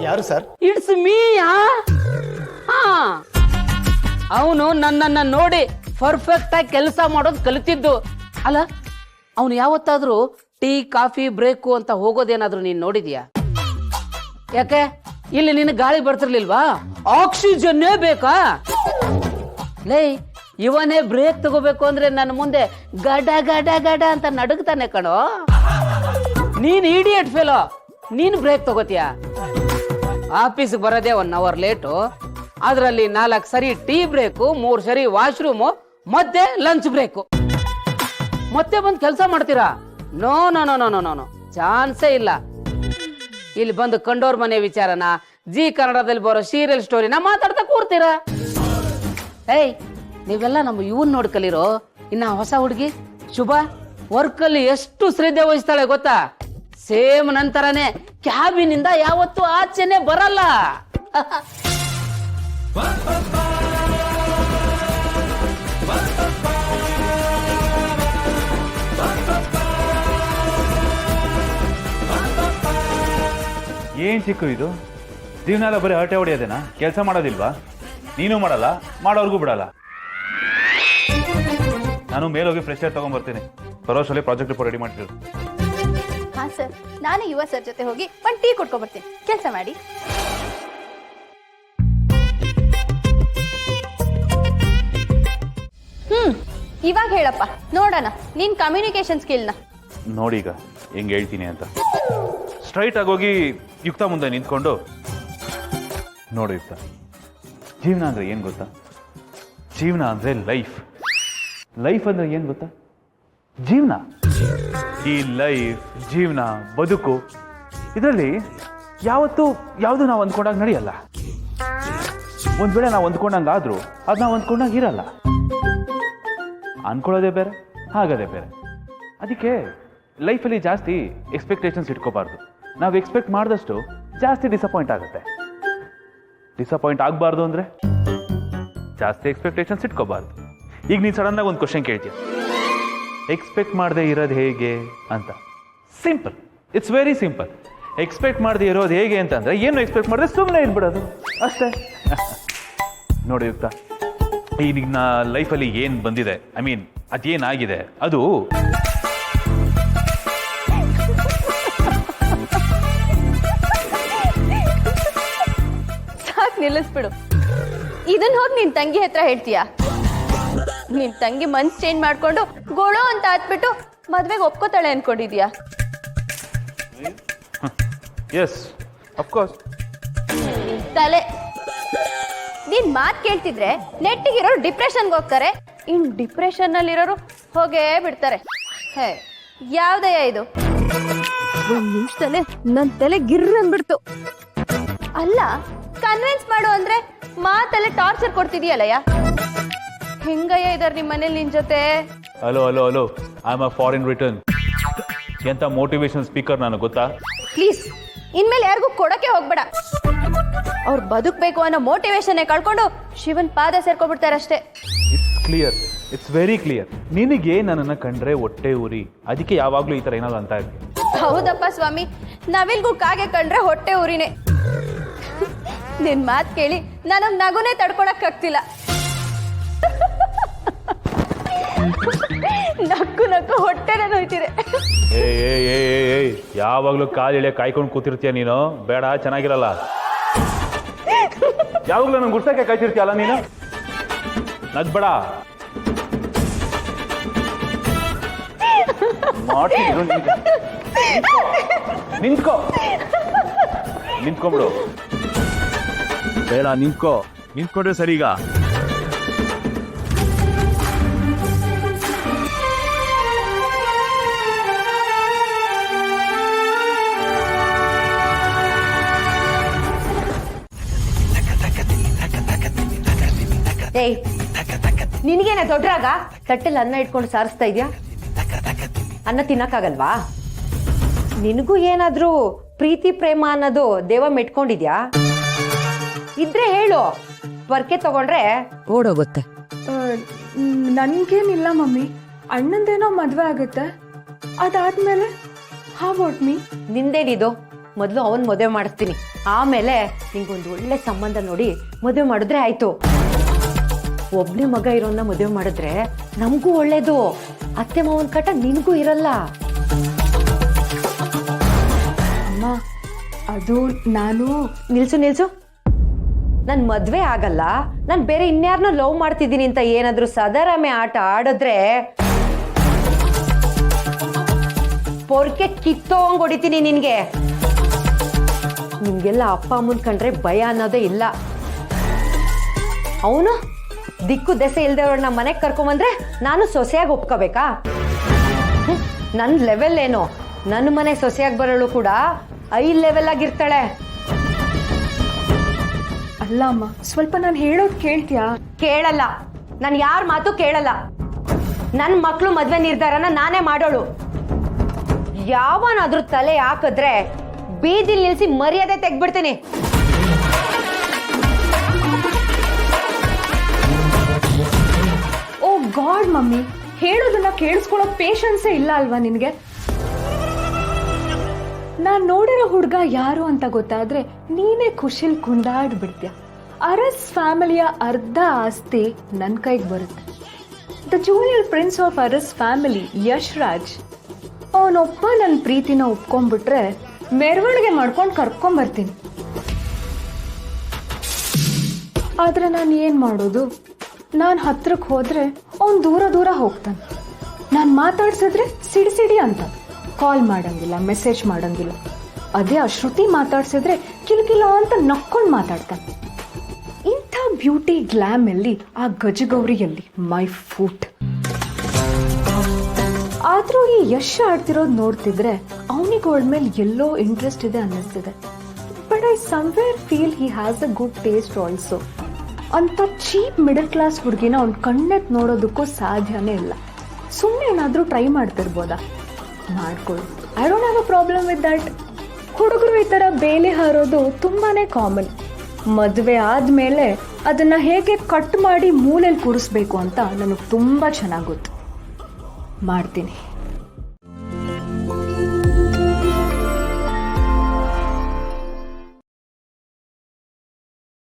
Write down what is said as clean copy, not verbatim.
ಯಾರು sir? It's me. ಅವನು ನನ್ನನ್ನ ನೋಡಿ ಪರ್ಫೆಕ್ಟ್ ಆಗಿ ಕೆಲಸ ಮಾಡೋದು ಕಲಿತಿದ್ದು ಅಲ್ಲ. ಅವನು ಯಾವತ್ತಾದ್ರೂ ಟೀ ಕಾಫಿ ಬ್ರೇಕು ಅಂತ ಹೋಗೋದೇನಾದ್ರೂ ನೀನ್ ನೋಡಿದ್ಯಾ? ಯಾಕೆ ಇಲ್ಲಿ ನಿನ್ನ ಗಾಳಿ ಬರ್ತಿರ್ಲಿಲ್ವಾ? ಆಕ್ಸಿಜನ್ನೇ ಬೇಕಾ? ಲೇ, ಇವನೇ ಬ್ರೇಕ್ ತಗೋಬೇಕು ಅಂದ್ರೆ ನನ್ನ ಮುಂದೆ ಗಡ ಗಡ ಗಡ ಅಂತ ನಡುಗ್ತಾನೆ ಕಣೋ. ನೀನ್ ಇಡಿಯಟ್ ಫೆಲೋ, ನೀನ್ ಬ್ರೇಕ್ ತಗೋತೀಯ? ಆಫೀಸ್ ಬರೋದೇ 1 ಅವರ್ ಲೇಟು, ಅದರಲ್ಲಿ 4 ಸರಿ ಟೀ ಬ್ರೇಕು, 3 ಸರಿ ವಾಶ್ರೂಮು, ಮತ್ತೆ ಲಂಚ್ ಬ್ರೇಕು. ಮತ್ತೆ ಬಂದು ಕೆಲಸ ಮಾಡ್ತೀರಾ? No no no no no no, ಚಾನ್ಸೇ ಇಲ್ಲ. ಇಲ್ಲಿ ಬಂದು ಕಂಡೋರ್ ಮನೆ ವಿಚಾರನ, ಜಿ ಕನ್ನಡದಲ್ಲಿ ಬರೋ ಸೀರಿಯಲ್ ಸ್ಟೋರಿನ ಮಾತಾಡ್ತಾ ಕೂರ್ತೀರಾ? ಏಯ್, ನೀವೆಲ್ಲ ನಮ್ಮ ಇವನ್ ನೋಡ್ಕಲಿರೋ. ಇನ್ನ ಹೊಸ ಹುಡುಗಿ ಶುಭ ವರ್ಕ್ ಅಲ್ಲಿ ಎಷ್ಟು ಶ್ರದ್ಧೆ ವಹಿಸ್ತಾಳೆ ಗೊತ್ತಾ? ಸೇಮ್ ನಂತರನೇ ಕ್ಯಾಬಿನಿಂದ ಯಾವತ್ತೂ ಆಚೆನೆ ಬರಲ್ಲ. ಏನ್ ಚಿಕ್ಕು ಇದು? ಜೀವನ ಎಲ್ಲ ಬರೀ ಹರಟೆ ಹೊಡೆಯೋದೇನಾ? ಕೆಲಸ ಮಾಡೋದಿಲ್ವಾ? ನೀನು ಮಾಡಲ್ಲ, ಮಾಡೋರ್ಗೂ ಬಿಡಲ್ಲ. ನಾನು ಮೇಲೋಗಿ ಫ್ರೆಶ್ ಏರ್ ತಗೊಂಡ್ಬರ್ತೀನಿ. ಬರೋಷ್ಟರಲ್ಲಿ ಪ್ರಾಜೆಕ್ಟ್ ರಿಪೋರ್ಟ್ ರೆಡಿ ಮಾಡ್ತೀವಿ. ಹಾ ಸರ್, ನಾನು ಯುವ ಸರ್ ಜೊತೆ ಹೋಗಿ ಒಂದು ಟೀ ಕೊಟ್ಕೊಂಡ್ಬರ್ತೀನಿ. ಕೆಲಸ ಮಾಡಿ. ಇವಾಗ ಹೇಳಪ್ಪ ನೋಡೋಣ ನಿನ್ ಕಮ್ಯುನಿಕೇಶನ್ ಸ್ಕಿಲ್ನ. ನೋಡಿ ಈಗ ಹೆಂಗ್ ಹೇಳ್ತೀನಿ ಅಂತ. ಸ್ಟ್ರೈಟ್ ಆಗೋಗಿ ಯುಕ್ತ ಮುಂದೆ ನಿಂತ್ಕೊಂಡು, ನೋಡು ಯುಕ್ತ, ಜೀವನ ಅಂದ್ರೆ ಏನ್ ಗೊತ್ತಾ? ಜೀವನ ಅಂದ್ರೆ ಲೈಫ್. ಲೈಫ್ ಅಂದ್ರೆ ಏನ್ ಗೊತ್ತಾ? ಜೀವನ. ಈ ಲೈಫ್, ಜೀವನ, ಬದುಕು, ಇದರಲ್ಲಿ ಯಾವತ್ತೂ ಯಾವುದು ನಾವು ಅಂದ್ಕೊಂಡಾಗ ನಡೆಯಲ್ಲ. ಒಂದ್ ವೇಳೆ ನಾವು ಅಂದ್ಕೊಂಡಂಗಾದ್ರೂ ಅದು ನಾವು ಅಂದ್ಕೊಂಡಾಗ ಇರಲ್ಲ. ಅನ್ಕೊಳ್ಳೋದೇ ಬೇರೆ, ಹಾಗದೇ ಬೇರೆ. ಅದಕ್ಕೆ ಲೈಫಲ್ಲಿ ಜಾಸ್ತಿ ಎಕ್ಸ್ಪೆಕ್ಟೇಷನ್ಸ್ ಇಟ್ಕೋಬಾರ್ದು. ನಾವು ಎಕ್ಸ್ಪೆಕ್ಟ್ ಮಾಡಿದಷ್ಟು ಜಾಸ್ತಿ ಡಿಸಪಾಯಿಂಟ್ ಆಗುತ್ತೆ. ಡಿಸಪಾಯಿಂಟ್ ಆಗಬಾರ್ದು ಅಂದ್ರೆ ಜಾಸ್ತಿ ಎಕ್ಸ್ಪೆಕ್ಟೇಷನ್ಸ್ ಇಟ್ಕೋಬಾರ್ದು. ಈಗ ನೀನು ಸಡನ್ ಆಗಿ ಒಂದು ಕ್ವಶನ್ ಕೇಳ್ತೀಯ, ಎಕ್ಸ್ಪೆಕ್ಟ್ ಮಾಡದೆ ಇರೋದು ಹೇಗೆ ಅಂತ. Simple, it's very simple. Expect ಮಾಡದೆ ಇರೋದು ಹೇಗೆ ಅಂತಂದ್ರೆ, ಏನು ಎಕ್ಸ್ಪೆಕ್ಟ್ ಮಾಡಿದ್ರೆ ಸುಮ್ಮನೆ ಇರ್ಬಿಡೋದು ಅಷ್ಟೇ. ನೋಡಿ ಯುಕ್ತ, ಈ ನಿನ್ನ ಲೈಫಲ್ಲಿ ಏನು ಬಂದಿದೆ, ಐ ಮೀನ್ ಅದೇನಾಗಿದೆ, ಅದು ಸಾಕ್, ನಿಲ್ಲಿಸ್ಬಿಡು. ಇದನ್ನ ಹೋಗಿ ನಿನ್ ತಂಗಿ ಹತ್ರ ಹೇಳ್ತೀಯಾ? ನಿನ್ ತಂಗಿ ಮನ್ಸ್ ಚೇಂಜ್ ಮಾಡ್ಕೊಂಡು ಗೋಳೋ ಅಂತ ಹತ್ಬಿಟ್ಟು ಮದ್ವೆಗೆ ಒಪ್ಕೋತಾಳೆ ಅನ್ಕೊಂಡಿದ್ಯಾ? S, of course. ತಲೆ, ನೀನ್ ಮಾತ್ ಕೇಳ್ತಿದ್ರೆ ನೆಟ್ಟಿಗಿರೋರು ಡಿಪ್ರೆಷನ್ಗೆ ಹೋಗ್ತಾರೆ, ಇನ್ ಡಿಪ್ರೆಷನ್ ನಲ್ಲಿರೋರು ಹೋಗೇ ಬಿಡ್ತಾರೆ. ಹೇ, ಯಾವ್ದಯ್ಯ ಇದು? 1 ನಿಮಿಷದಲ್ಲೇ ನನ್ ತಲೆ ಗಿರ್ರ ಅಂದ್ಬಿಡ್ತು. ಅಲ್ಲ, ಕನ್ವಿನ್ಸ್ ಮಾಡು ಅಂದ್ರೆ ಮಾತಲ್ಲೇ ಟಾರ್ಚರ್ ಕೊಡ್ತಿದೀಯಲ್ಲಯ್ಯ. ಹೆಂಗಯ್ಯ ಇದಾರೆ ನಿಮ್ಮ ಮನೇಲಿ ನಿನ್ ಜೊತೆ? Hello hello hello, I am a foreign return. ಎಂತ ಮೋಟಿವೇಶನ್ ಸ್ಪೀಕರ್ ನಾನು ಗೊತ್ತಾ? ಪ್ಲೀಸ್, ಇನ್ಮೇಲೆ ಯಾರಿಗೂ ಕೊಡಕ್ಕೆ ಹೋಗ್ಬೇಡ. ಅವ್ರು ಬದುಕ್ಬೇಕು ಅನ್ನೋ ಮೋಟಿವೇಶನ್ ಕಳ್ಕೊಂಡು ಶಿವನ್ ಪಾದ ಸೇರ್ಕೊಂಡ್ಬಿಡ್ತಾರೆ ಅಷ್ಟೇ. It's clear, it's very clear. ನಿನಗೆ ನನ್ನನ್ನು ಕಂಡ್ರೆ ಹೊಟ್ಟೆ ಉರಿ, ಅದಕ್ಕೆ ಯಾವಾಗ್ಲೂ ಈ ತರ ಏನಾದ್ರು ಅಂತ ಇರ್ತೀನಿ. ಹೌದಪ್ಪ ಸ್ವಾಮಿ, ನವಿಲ್ಗೂ ಕಾಗೆ ಕಂಡ್ರೆ ಹೊಟ್ಟೆ ಉರಿನೇ. ನಿನ್ ಮಾತ್ ಕೇಳಿ ನನಗ್ ನಗುನೇ ತಡ್ಕೊಳಕ್ ಆಗ್ತಿಲ್ಲ. ನಕ್ಕು ನಕ್ಕು ಹೊಟ್ಟೆನೇ ನೋಯ್ತಿದೆ. ಏಯ್, ಯಾವಾಗ್ಲೂ ಕಾಲಿಳೆ ಕಾಯ್ಕೊಂಡು ಕೂತಿರ್ತೀಯ ನೀನು? ಬೇಡ, ಚೆನ್ನಾಗಿರಲ್ಲ. ಯಾವಾಗ್ಲೂ ನಂಗೆ ಗುಡ್ಸಕ್ಕೆ ಕಾಯ್ತಿರ್ತೀಯಲ್ಲ ನೀನು? ನಗ್ಬೇಡ. ನಿಂತ್ಕೋ, ನಿಂತ್ಕೊಂಬಿಡು. ಬೇಡ, ನಿಂತ್ಕೊಂಡ್ರೆ ಸರಿ. ಈಗ ಏಯ್, ನಿನಗೇನ ದೊಡ್ಡರಾಗ ತಟ್ಟೆಲ್ಲಿ ಅನ್ನ ಇಟ್ಕೊಂಡು ಸಾರಿಸ್ತಾ ಇದ್ಯಾ? ಅನ್ನ ತಿನ್ನಕ್ಕಾಗಲ್ವಾ? ನಿನಗೂ ಏನಾದ್ರೂ ಪ್ರೀತಿ ಪ್ರೇಮ ಅನ್ನೋದು ದೇವ ಮೆಟ್ಕೊಂಡಿದ್ಯಾ? ಇದ್ರೆ ಹೇಳು, ವರ್ಕೆ ತಗೊಂಡ್ರೆ ಓಡೋಗುತ್ತೆ. ನನ್ಗೇನಿಲ್ಲ ಮಮ್ಮಿ, ಅಣ್ಣಂದೇನೋ ಮದ್ವೆ ಆಗುತ್ತೆ, ಅದಾದ್ಮೇಲೆ ಹೌ ಅಬೌಟ್ ಮೀ? ನಿಂದೇನಿದು? ಮೊದಲು ಅವನ್ ಮದುವೆ ಮಾಡಿಸ್ತೀನಿ, ಆಮೇಲೆ ನಿಂಗೊಂದು ಒಳ್ಳೆ ಸಂಬಂಧ ನೋಡಿ ಮದುವೆ ಮಾಡಿದ್ರೆ ಆಯ್ತು. ಒಬ್ನೇ ಮಗ ಇರೋನ್ನ ಮದುವೆ ಮಾಡಿದ್ರೆ ನಮಗೂ ಒಳ್ಳೇದು, ಅತ್ತೆ ಮಾವನ್ ಕಟ ನಿನ್ಗೂ ಇರಲ್ಲ. ಅಮ್ಮ ಅದು ನಾನು ನಿಲ್ಸು, ನನ್ ಮದ್ವೆ ಆಗಲ್ಲ, ನಾನ್ ಬೇರೆ ಇನ್ಯಾರನ್ನ ಲವ್ ಮಾಡ್ತಿದ್ದೀನಿ ಅಂತ ಏನಾದ್ರೂ ಸದರಮೆ ಆಟ ಆಡಿದ್ರೆ ಪೊರ್ಕೆ ಕಿತ್ತೋಂಗ್ ಹೊಡಿತೀನಿ ನಿನ್ಗೆ. ನಿಮ್ಗೆಲ್ಲ ಅಪ್ಪ ಅಮ್ಮನ್ ಕಂಡ್ರೆ ಭಯ ಅನ್ನೋದೇ ಇಲ್ಲ. ಅವನು ದಿಕ್ಕು ದೆಸೆ ಇಲ್ದೇವ್ರನ್ನ ಮನೆಗೆ ಕರ್ಕೊಂಬಂದ್ರೆ ನಾನು ಸೊಸೆಯಾಗಿ ಒಪ್ಕೋಬೇಕಾ? ನನ್ ಲೆವೆಲ್ ಏನೋ, ನನ್ನ ಮನೆ ಸೊಸೆಯಾಗಿ ಬರೋಳು ಕೂಡ ಐ ಲೆವೆಲ್ ಆಗಿರ್ತಾಳೆ. ಅಲ್ಲ ಅಮ್ಮ, ಸ್ವಲ್ಪ ನಾನು ಹೇಳೋದು ಕೇಳ್ತೀಯಾ? ಕೇಳಲ್ಲ, ನಾನು ಯಾರ ಮಾತು ಕೇಳಲ್ಲ. ನನ್ನ ಮಕ್ಕಳು ಮದ್ವೆ ನಿರ್ಧಾರನ ನಾನೇ ಮಾಡೋಳು. ಯಾವನಾದ್ರೂ ತಲೆ ಹಾಕಿದ್ರೆ ಬೀದಿಲ್ ನಿಲ್ಸಿ ಮರ್ಯಾದೆ ತೆಗ್ಬಿಡ್ತೀನಿ. ಓ ಗಾಡ್ ಮಮ್ಮಿ, ಹೇಳೋದನ್ನ ಕೇಳಿಸ್ಕೊಳ್ಳೋ ಪೇಷನ್ಸೇ ಇಲ್ಲ ಅಲ್ವಾ ನಿನಗೆ? ನಾನು ನೋಡಿರೋ ಹುಡುಗ ಯಾರು ಅಂತ ಗೊತ್ತಾದ್ರೆ ನೀನೇ ಖುಷಿಲ್ ಕುಂದಾಡ್ಬಿಡ್ತೀಯ. ಅರಸ್ ಫ್ಯಾಮಿಲಿಯ ಅರ್ಧ ಆಸ್ತಿ ನನ್ನ ಕೈಗೆ ಬರುತ್ತೆ. The junior prince of Aras family Yash Raj, ಅವನೊಬ್ಬ ನನ್ನ ಪ್ರೀತಿನ ಒಪ್ಕೊಂಡ್ಬಿಟ್ರೆ ಮೆರವಣಿಗೆ ಮಾಡ್ಕೊಂಡು ಕರ್ಕೊಂಬರ್ತೀನಿ. ಆದ್ರೆ ನಾನು ಏನು ಮಾಡೋದು? ನಾನು ಹತ್ರಕ್ಕೆ ಹೋದ್ರೆ ಅವ್ನು ದೂರ ಹೋಗ್ತಾನೆ. ನಾನು ಮಾತಾಡ್ಸಿದ್ರೆ ಸಿಡಿ ಅಂತ ಕಾಲ್ ಮಾಡಂಗಿಲ್ಲ, ಮೆಸೇಜ್ ಮಾಡಂಗಿಲ್ಲ. ಅದೇ ಆ ಶ್ರುತಿ ಮಾತಾಡ್ಸಿದ್ರೆ ಕಿಲಕಿಲ ಅಂತ ನಕ್ಕೊಂಡು ಮಾತಾಡ್ತಾನೆ. ಇಂಥ ಬ್ಯೂಟಿ ಗ್ಲಾಮ್ ಎಲ್ಲಿ, ಆ ಗಜಗೌರಿಯಲ್ಲಿ ಮೈ ಫೂಟ್. ಆದ್ರೂ ಈ ಯಶ್ ಆಡ್ತಿರೋದು ನೋಡ್ತಿದ್ರೆ ಅವನಿಗೆ ಅವಳ ಮೇಲೆ ಎಲ್ಲೋ ಇಂಟ್ರೆಸ್ಟ್ ಇದೆ ಅನ್ನಿಸ್ತಿದೆ. But I somewhere feel he has a good taste also. ಅಂತ ಚೀಪ್ ಮಿಡಲ್ ಕ್ಲಾಸ್ ಹುಡುಗಿನ ಅವ್ನು ಕಣ್ಣೆತ್ ನೋಡೋದಕ್ಕೂ ಸಾಧ್ಯನೇ ಇಲ್ಲ. ಸುಮ್ಮನೆ ಏನಾದರೂ ಟ್ರೈ ಮಾಡ್ತಿರ್ಬೋದಾ? ಮಾಡ್ಕೊಳ್ಳಿ, I don't have a problem with that. ಹುಡುಗರು ಈ ಥರ ಬೇಲಿ ಹಾರೋದು ತುಂಬಾ ಕಾಮನ್. ಮದುವೆ ಆದಮೇಲೆ ಅದನ್ನು ಹೇಗೆ ಕಟ್ ಮಾಡಿ ಮೂಲೆಯಲ್ಲಿ ಕೂರಿಸ್ಬೇಕು ಅಂತ ನನಗೆ ತುಂಬ ಚೆನ್ನಾಗಿ ಗೊತ್ತು. ಮಾಡ್ತೀನಿ.